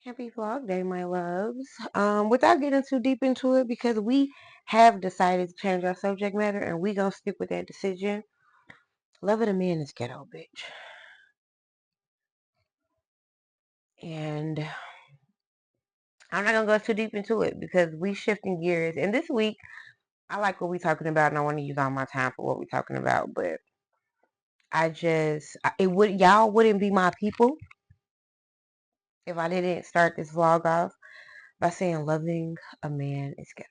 Happy vlog day, my loves. Without getting too deep into it, because we have decided to change our subject matter and we gonna stick with that decision. Love of the man is ghetto, bitch. And I'm not gonna go too deep into it because we shifting gears. And this week, I like what we talking about, and I want to use all my time for what we talking about. But y'all wouldn't be my people if I didn't start this vlog off by saying loving a man is ghetto.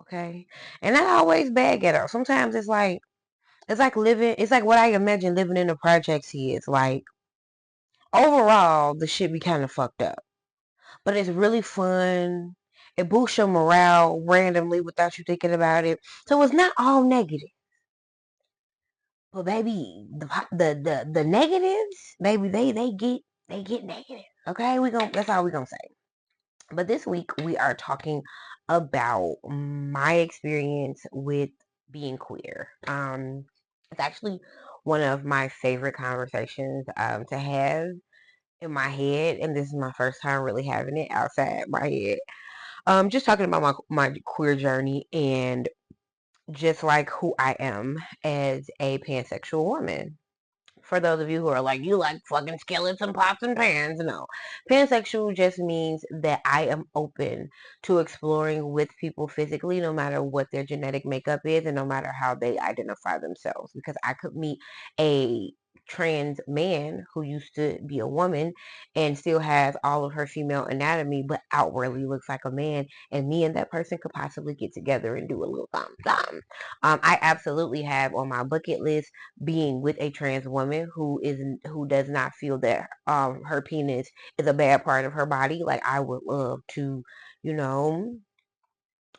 Okay, and not always bad ghetto. Sometimes it's like living. It's like what I imagine living in the projects is like. Overall, the shit be kind of fucked up, but it's really fun. It boosts your morale randomly without you thinking about it. So it's not all negative. But baby, the negatives, baby, they get negative. Okay, we gon' that's all we gonna say. But this week we are talking about my experience with being queer. It's actually one of my favorite conversations to have in my head, and this is my first time really having it outside my head. Just talking about my queer journey and just like who I am as a pansexual woman. For those of you who are like, you like fucking skeleton pots and pans, no. Pansexual just means that I am open to exploring with people physically, no matter what their genetic makeup is and no matter how they identify themselves. Because I could meet a trans man who used to be a woman and still has all of her female anatomy but outwardly looks like a man, and me and that person could possibly get together and do a little thumb. I absolutely have on my bucket list being with a trans woman who does not feel that her penis is a bad part of her body. Like I would love to, you know,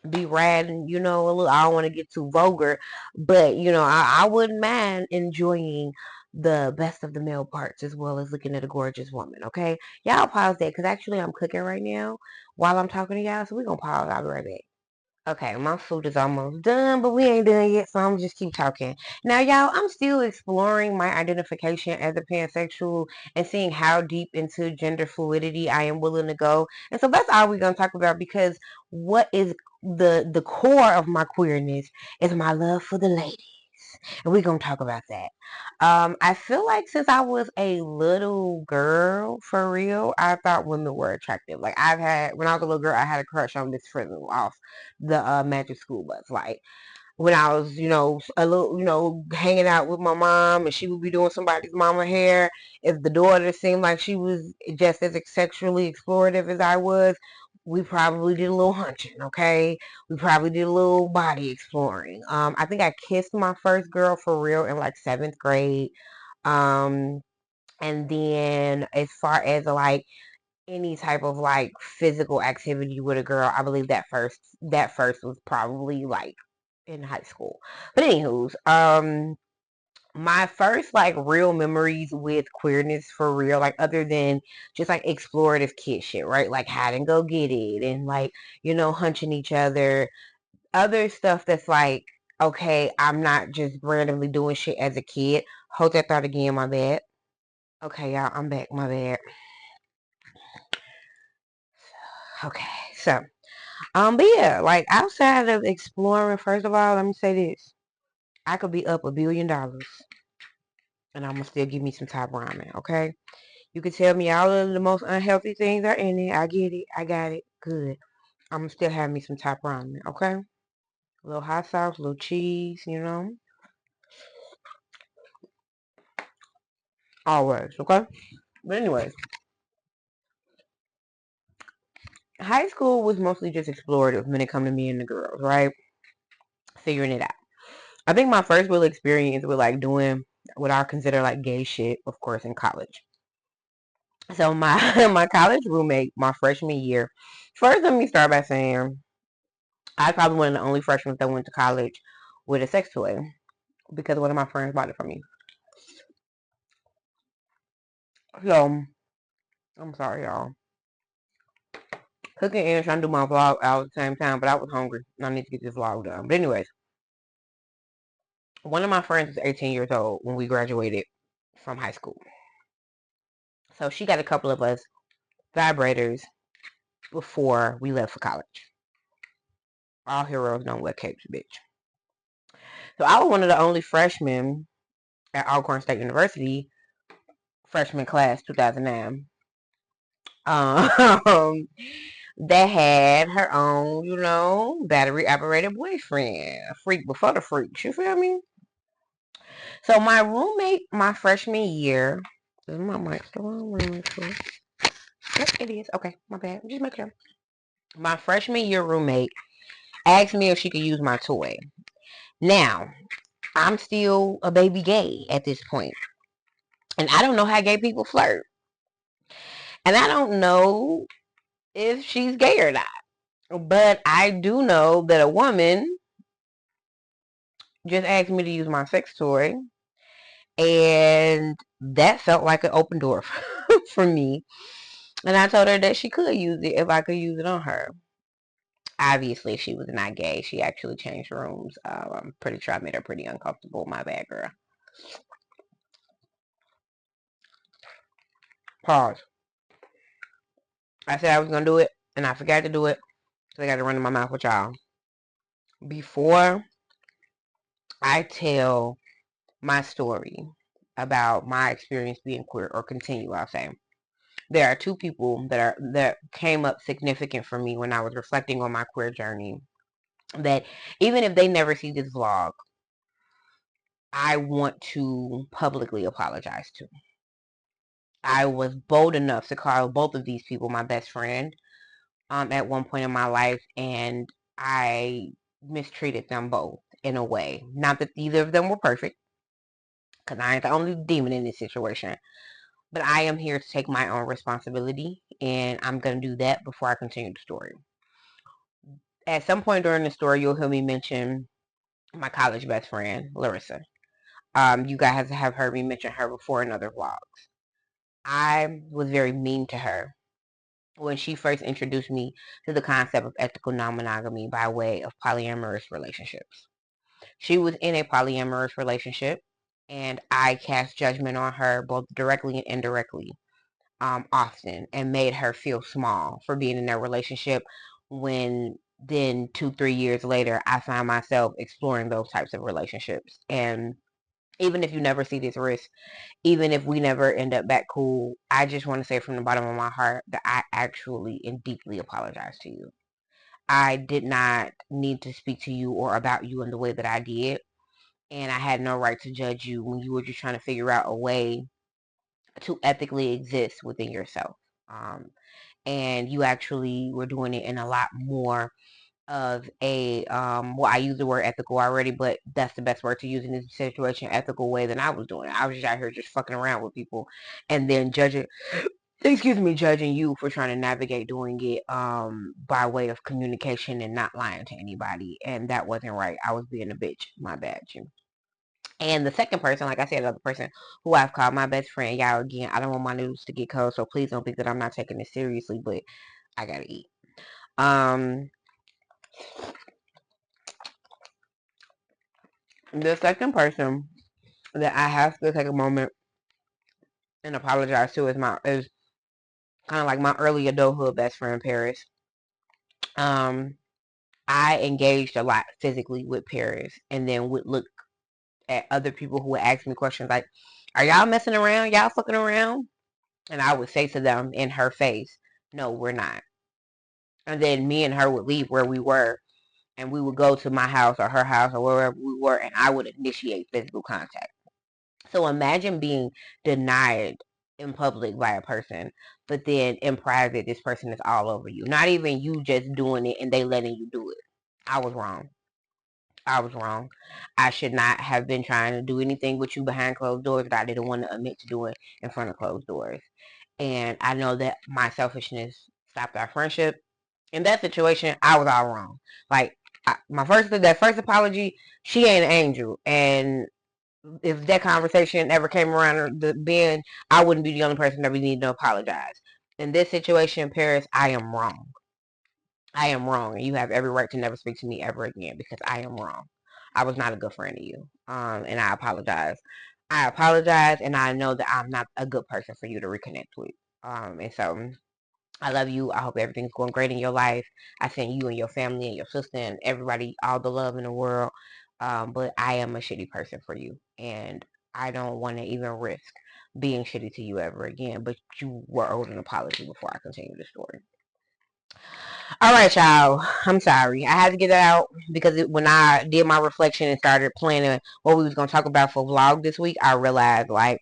be rad and a little. I don't want to get too vulgar, but I wouldn't mind enjoying the best of the male parts as well as looking at a gorgeous woman. Okay, y'all pause that because actually I'm cooking right now while I'm talking to y'all, so we're gonna pause. I'll be right back. Okay, my food is almost done, but we ain't done yet, so I'm just keep talking. Now, y'all, I'm still exploring my identification as a pansexual and seeing how deep into gender fluidity I am willing to go. And so that's all we're gonna talk about because what is the core of my queerness is my love for the ladies. And we're gonna talk about that. I feel like since I was a little girl, for real, I thought women were attractive. Like when I was a little girl, I had a crush on this friend off the Magic School Bus. Like when I was, a little, hanging out with my mom, and she would be doing somebody's mama hair. If the daughter seemed like she was just as sexually explorative as I was, we probably did a little hunching, okay? We probably did a little body exploring. I think I kissed my first girl for real in like seventh grade. Um, and then as far as like any type of like physical activity with a girl, I believe that first was probably like in high school. But anywho's, my first like real memories with queerness for real, like other than just like explorative kid shit, right? Like hide and go get it and like, hunching each other. Other stuff that's like, okay, I'm not just randomly doing shit as a kid. Hold that thought again, my bad. Okay, y'all, I'm back, my bad. Okay, so but yeah, like outside of exploring, first of all, let me say this. I could be up $1 billion and I'm gonna still give me some top ramen, okay? You can tell me all of the most unhealthy things are in it. I get it. I got it. Good. I'm gonna still have me some top ramen, okay? A little hot sauce, a little cheese. Always, okay? But anyways, high school was mostly just explorative when it come to me and the girls, right? Figuring it out. I think my first real experience with like doing what I consider like gay shit, of course, in college. So my my college roommate, my freshman year. First, let me start by saying I was probably one of the only freshmen that went to college with a sex toy because one of my friends bought it for me. So I'm sorry, y'all. Cooking and trying to do my vlog out at the same time, but I was hungry and I need to get this vlog done. But anyways, one of my friends was 18 years old when we graduated from high school. So she got a couple of us vibrators before we left for college. All heroes don't wear capes, bitch. So I was one of the only freshmen at Alcorn State University, freshman class 2009. Um, that had her own, battery operated boyfriend, a freak before the freaks. You feel me? So my roommate, my freshman year, is my mic still on? Let me make sure. Yep, it is. Okay, my bad. Just make sure. My freshman year roommate asked me if she could use my toy. Now, I'm still a baby gay at this point, and I don't know how gay people flirt, and I don't know if she's gay or not. But I do know that a woman just asked me to use my sex toy, and that felt like an open door for me. And I told her that she could use it if I could use it on her. Obviously, she was not gay. She actually changed rooms. I'm pretty sure I made her pretty uncomfortable. My bad, girl. Pause. I said I was going to do it, and I forgot to do it. So I got to run in my mouth with y'all. Before I tell my story about my experience being queer, or continue, I'll say, there are two people that came up significant for me when I was reflecting on my queer journey, that even if they never see this vlog, I want to publicly apologize to. I was bold enough to call both of these people my best friend at one point in my life, and I mistreated them both in a way. Not that either of them were perfect, because I ain't the only demon in this situation. But I am here to take my own responsibility, and I'm going to do that before I continue the story. At some point during the story, you'll hear me mention my college best friend, Larissa. You guys have heard me mention her before in other vlogs. I was very mean to her when she first introduced me to the concept of ethical non-monogamy by way of polyamorous relationships. She was in a polyamorous relationship, and I cast judgment on her both directly and indirectly often, and made her feel small for being in that relationship, when then 2-3 years later I find myself exploring those types of relationships. And even if you never see this risk, even if we never end up back cool, I just want to say from the bottom of my heart that I actually and deeply apologize to you. I did not need to speak to you or about you in the way that I did, and I had no right to judge you when you were just trying to figure out a way to ethically exist within yourself. And you actually were doing it in a lot more of a well, I use the word ethical already, but that's the best word to use in this situation, ethical way, than I was doing. I was just out here just fucking around with people, and then judging you for trying to navigate doing it by way of communication and not lying to anybody. And that wasn't right. I was being a bitch. My bad, Jim. And the second person, like I said, another person who I've called my best friend, y'all, again, I don't want my noodles to get cold, so please don't think that I'm not taking this seriously, but I gotta eat. The second person that I have to take a moment and apologize to is kind of like my early adulthood best friend, Paris. I engaged a lot physically with Paris, and then would look at other people who would ask me questions like, "Are y'all messing around? Y'all fucking around?" And I would say to them in her face, "No, we're not." And then me and her would leave where we were, and we would go to my house or her house or wherever we were, and I would initiate physical contact. So imagine being denied in public by a person, but then in private, this person is all over you. Not even you just doing it and they letting you do it. I was wrong. I was wrong. I should not have been trying to do anything with you behind closed doors that I didn't want to admit to doing in front of closed doors. And I know that my selfishness stopped our friendship. In that situation, I was all wrong. Like, that first apology, she ain't an angel. And if that conversation ever came around the bend, I wouldn't be the only person that we need to apologize. In this situation, Paris, I am wrong. I am wrong, and you have every right to never speak to me ever again, because I am wrong. I was not a good friend to you, and I apologize. I apologize, and I know that I'm not a good person for you to reconnect with. And so I love you. I hope everything's going great in your life. I send you and your family and your sister and everybody all the love in the world. But I am a shitty person for you. And I don't want to even risk being shitty to you ever again. But you were owed an apology before I continue the story. All right, y'all. I'm sorry. I had to get that out because when I did my reflection and started planning what we was going to talk about for vlog this week, I realized, like,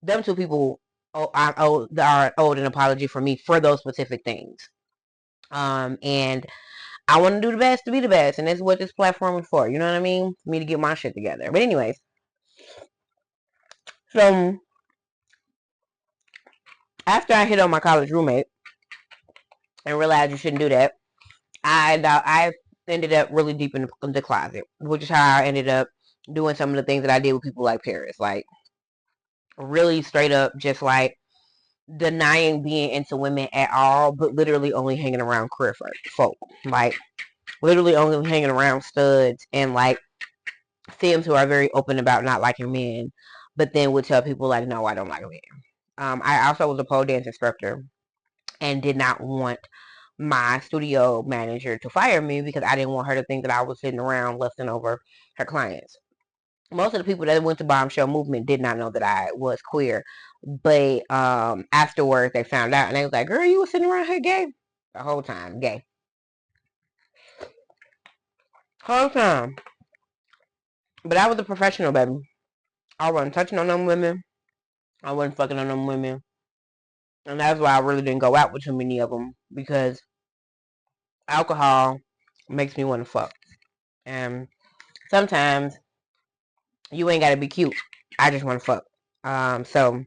them two people are owed an apology for me for those specific things. And I want to do the best to be the best, and that's what this platform is for. You know what I mean? For me to get my shit together. But anyways, so after I hit on my college roommate and realized you shouldn't do that, I ended up really deep in the closet, which is how I ended up doing some of the things that I did with people like Paris, like really straight up, just like denying being into women at all, but literally only hanging around queer folk, like literally only hanging around studs and like femmes who are very open about not liking men, but then would tell people like, no, I don't like men. I also was a pole dance instructor and did not want my studio manager to fire me because I didn't want her to think that I was sitting around lusting over her clients. Most of the people that went to Bombshell Movement did not know that I was queer, but afterwards they found out and they was like, girl, you was sitting around here gay the whole time, gay, whole time. But I was a professional, baby. I wasn't touching on them women. I wasn't fucking on them women. And that's why I really didn't go out with too many of them, because alcohol makes me want to fuck. And sometimes you ain't got to be cute. I just want to fuck. So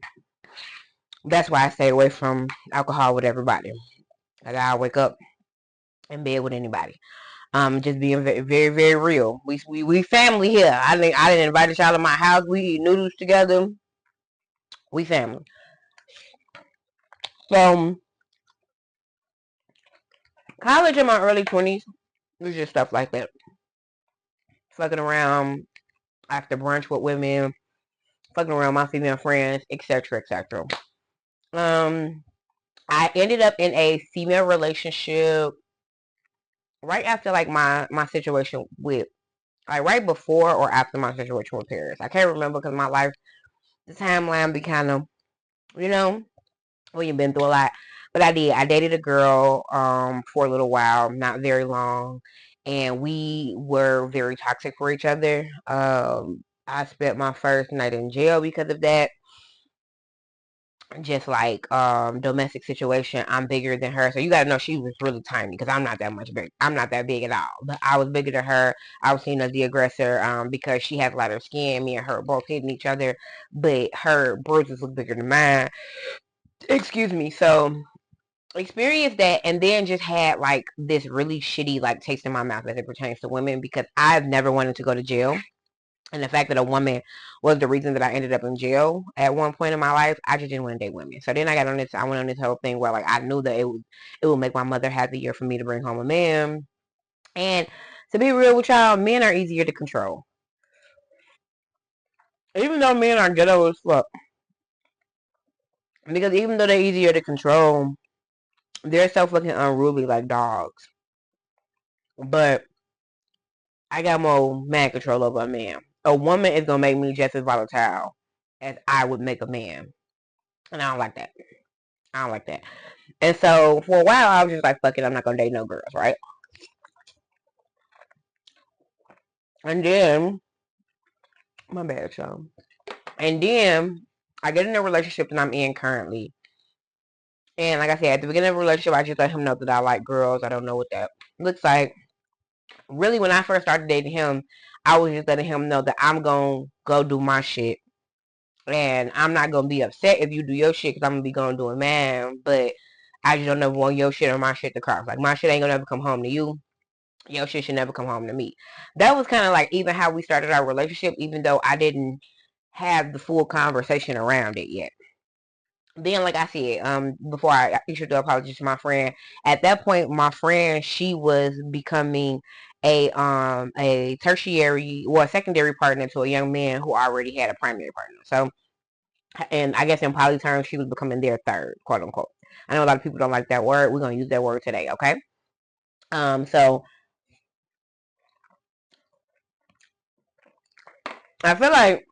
that's why I stay away from alcohol with everybody. Like, I wake up in bed with anybody. Just being very, very, very real. We family here. I didn't invite y'all to my house. We eat noodles together. We family. So college in my early 20s was just stuff like that. Fucking around after brunch with women, fucking around my female friends, etc., etc. I ended up in a female relationship right after like my situation with, like right before or after my situation with Paris. I can't remember because my life, the timeline be kind of, you know, when you've been through a lot. But I did. I dated a girl for a little while, not very long, and we were very toxic for each other. I spent my first night in jail because of that. Just like domestic situation, I'm bigger than her, so you gotta know she was really tiny because I'm not that much big. I'm not that big at all, but I was bigger than her. I was seen as the aggressor because she has lighter skin. Me and her both hitting each other, but her bruises look bigger than mine. Excuse me. So experienced that, and then just had like this really shitty like taste in my mouth as it pertains to women, because I've never wanted to go to jail. And the fact that a woman was the reason that I ended up in jail at one point in my life, I just didn't want to date women. So then I went on this whole thing where like I knew that it would make my mother happier for me to bring home a man. And to be real with y'all, men are easier to control. Even though men are ghetto as fuck. Because even though they're easier to control, they're so fucking unruly like dogs. But I got more man control over a man. A woman is gonna make me just as volatile as I would make a man. And I don't like that. I don't like that. And so for a while I was just like, fuck it, I'm not gonna date no girls, right? And then my bad, y'all. And then I get in a relationship that I'm in currently. And like I said, at the beginning of the relationship, I just let him know that I like girls. I don't know what that looks like. Really, when I first started dating him, I was just letting him know that I'm gonna go do my shit. And I'm not gonna be upset if you do your shit, because I'm gonna be going doing mine. But I just don't ever want your shit or my shit to cross. Like, my shit ain't gonna ever come home to you. Your shit should never come home to me. That was kind of like even how we started our relationship, even though I didn't have the full conversation around it yet. Then, like I said, before I issued the apology to my friend, at that point, my friend, she was becoming a tertiary or a secondary partner to a young man who already had a primary partner. So, and I guess in poly terms, she was becoming their third, quote unquote. I know a lot of people don't like that word. We're gonna use that word today, okay? So I feel like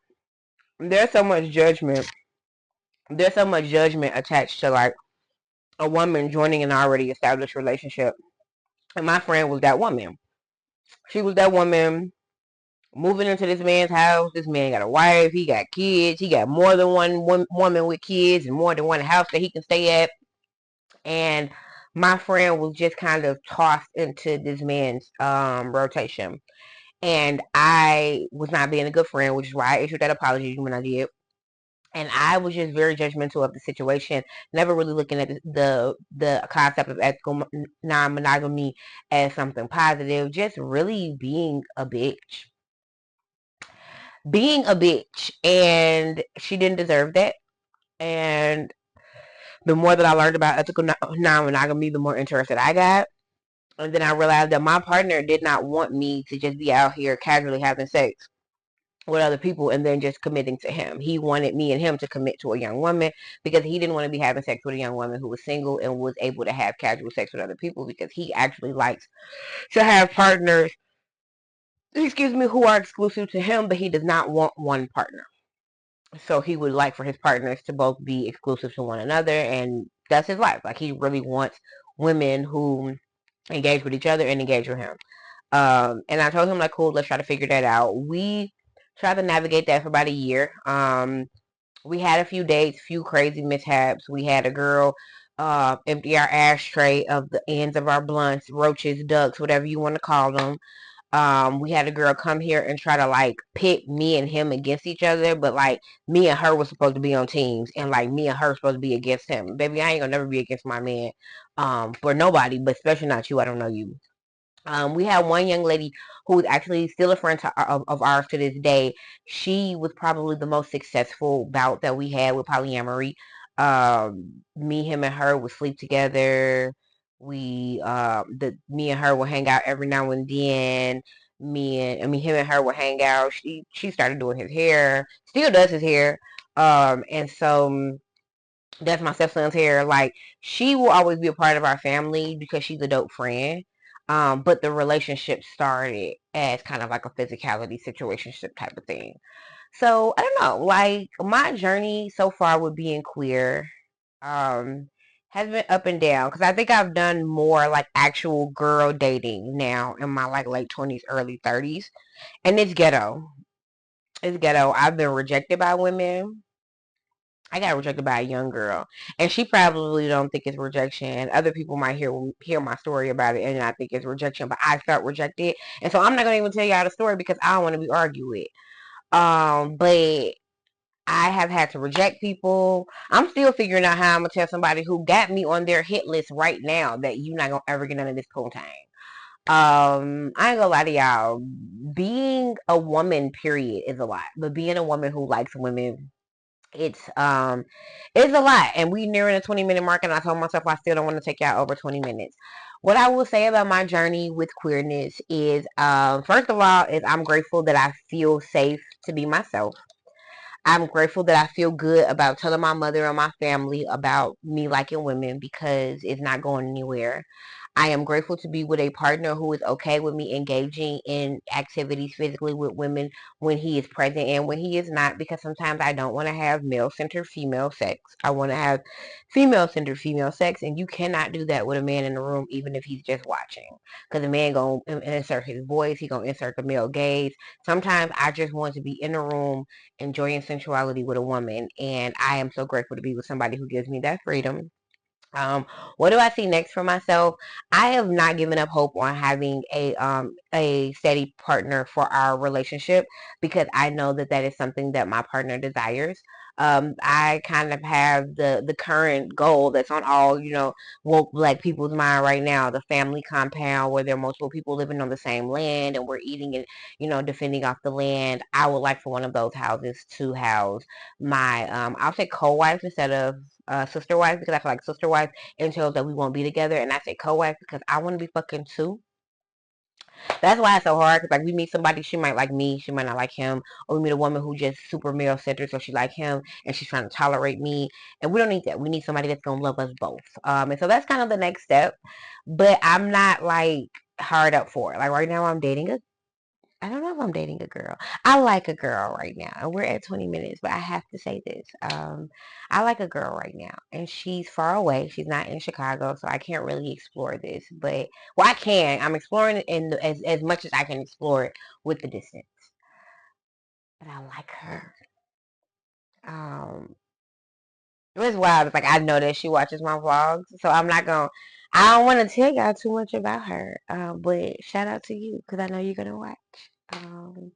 there's so much judgment. There's so much judgment attached to like a woman joining an already established relationship. And my friend was that woman. She was that woman moving into this man's house. This man got a wife. He got kids. He got more than one woman with kids and more than one house that he can stay at. And my friend was just kind of tossed into this man's rotation. And I was not being a good friend, which is why I issued that apology when I did. And I was just very judgmental of the situation, never really looking at the concept of ethical non-monogamy as something positive, just really being a bitch, and she didn't deserve that. And the more that I learned about ethical non-monogamy, the more interested I got. And then I realized that my partner did not want me to just be out here casually having sex with other people and then just committing to him. He wanted me and him to commit to a young woman because he didn't want to be having sex with a young woman who was single and was able to have casual sex with other people, because he actually likes to have partners, who are exclusive to him, but he does not want one partner. So he would like for his partners to both be exclusive to one another, and that's his life. Like, he really wants women who engage with each other and engage with him. And I told him, like, cool, let's try to figure that out. We tried to navigate that for about a year. We had a few dates, few crazy mishaps. We had a girl empty our ashtray of the ends of our blunts, roaches, ducks, whatever you want to call them. We had a girl come here and try to like pit me and him against each other, but like me and her was supposed to be on teams, and like me and her supposed to be against him. Baby, I ain't gonna never be against my man, for nobody, but especially not you. I don't know you. We had one young lady who was actually still a friend of ours to this day. She was probably the most successful bout that we had with polyamory. Me, him, and her would sleep together. Me and her would hang out every now and then. Him and her would hang out. She started doing his hair, still does his hair. And so that's my stepson's hair. Like, she will always be a part of our family because she's a dope friend. But the relationship started as kind of like a physicality situationship type of thing. So I don't know, like, my journey so far with being queer um has been up and down, because I think I've done more like actual girl dating now in my like late 20s, early 30s, and it's ghetto. It's ghetto. I've been rejected by women. I got rejected by a young girl, and she probably don't think it's rejection. Other people might hear my story about it and I think it's rejection, but I felt rejected, and so I'm not gonna even tell y'all the story because I don't want to be argued with. But I have had to reject people. I'm still figuring out how I'm gonna tell somebody who got me on their hit list right now that you're not gonna ever get none of this poontang. I ain't gonna lie to y'all. Being a woman, period, is a lot, but being a woman who likes women, it's it's a lot, and we nearing a 20-minute mark, and I told myself I still don't want to take y'all over 20 minutes. What I will say about my journey with queerness is, first of all, is I'm grateful that I feel safe to be myself. I'm grateful that I feel good about telling my mother and my family about me liking women, because it's not going anywhere. I am grateful to be with a partner who is okay with me engaging in activities physically with women when he is present and when he is not, because sometimes I don't want to have male-centered female sex. I want to have female-centered female sex, and you cannot do that with a man in the room, even if he's just watching, because the man going to insert his voice, he going to insert the male gaze. Sometimes I just want to be in the room enjoying sensuality with a woman, and I am so grateful to be with somebody who gives me that freedom. What do I see next for myself? I have not given up hope on having a steady partner for our relationship, because I know that that is something that my partner desires. I kind of have the current goal that's on all, woke black people's mind right now, the family compound, where there are multiple people living on the same land and we're eating and, defending off the land. I would like for one of those houses to house my I'll say co-wife instead of sister wife, because I feel like sister wife entails that we won't be together, and I say co-wife because I want to be fucking too. That's why it's so hard. Cause like we meet somebody, she might like me, she might not like him, or we meet a woman who just super male centered, so she like him and she's trying to tolerate me, and we don't need that. We need somebody that's gonna love us both. And so that's kind of the next step. But I'm not like hard up for it. Like right now, I'm dating a I don't know if I'm dating a girl. I like a girl right now. And we're at 20 minutes, but I have to say this. I like a girl right now. And she's far away. She's not in Chicago, so I can't really explore this. But well I can. I'm exploring it in as much as I can explore it with the distance. But I like her. Um it was wild. It's like I know that she watches my vlogs. So I don't want to tell y'all too much about her. But shout out to you because I know you're gonna watch. Um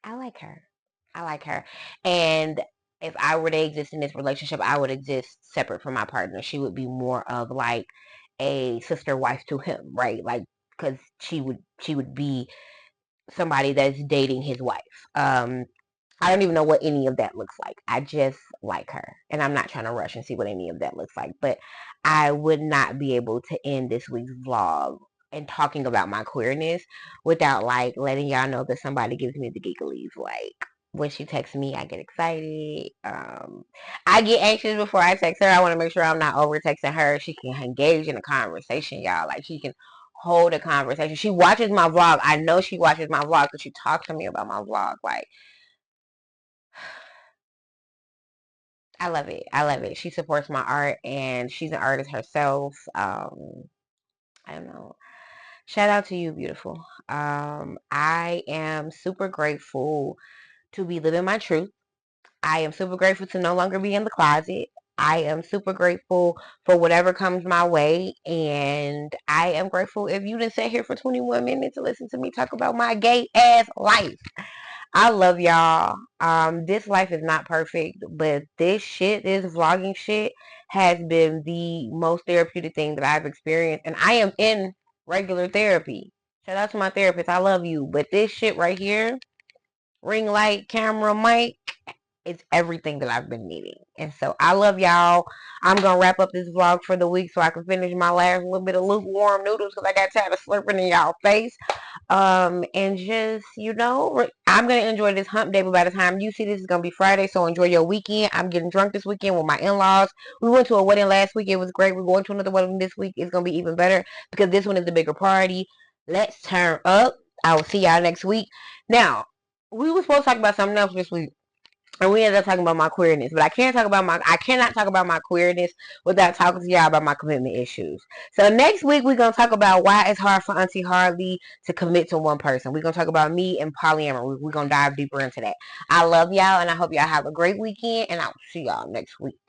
I like her. I like her. And if I were to exist in this relationship, I would exist separate from my partner. She would be more of like a sister wife to him, right? Like because she would be somebody that's dating his wife. I don't even know what any of that looks like. I just like her. And I'm not trying to rush and see what any of that looks like. But I would not be able to end this week's vlog and talking about my queerness without like letting y'all know that somebody gives me the giggles. Like when she texts me, I get excited. I get anxious before I text her. I want to make sure I'm not over texting her. She can engage in a conversation, y'all. Like she can hold a conversation. She watches my vlog. I know she watches my vlog because she talks to me about my vlog. Like I love it. I love it. She supports my art and she's an artist herself. I don't know. Shout out to you, beautiful. I am super grateful to be living my truth. I am super grateful to no longer be in the closet. I am super grateful for whatever comes my way. And I am grateful if you didn't sit here for 21 minutes to listen to me talk about my gay ass life. I love y'all. This life is not perfect, but this vlogging shit, has been the most therapeutic thing that I've experienced, and I am in regular therapy. Shout out to my therapist. I love you, but this shit right here, ring light, camera, mic, it's everything that I've been needing. And so I love y'all. I'm gonna wrap up this vlog for the week so I can finish my last little bit of lukewarm noodles because I got tired of slurping in y'all face. And just, I'm gonna enjoy this hump day, but by the time you see this, it's gonna be Friday, so enjoy your weekend. I'm getting drunk this weekend with my in-laws. We went to a wedding last week, it was great. We're going to another wedding this week. It's gonna be even better because this one is the bigger party. Let's turn up. I will see y'all next week. Now, we were supposed to talk about something else this week, and we ended up talking about my queerness, but I cannot talk about my queerness without talking to y'all about my commitment issues. So next week we're gonna talk about why it's hard for Auntie Harley to commit to one person. We're gonna talk about me and polyamory. We're gonna dive deeper into that. I love y'all and I hope y'all have a great weekend, and I'll see y'all next week.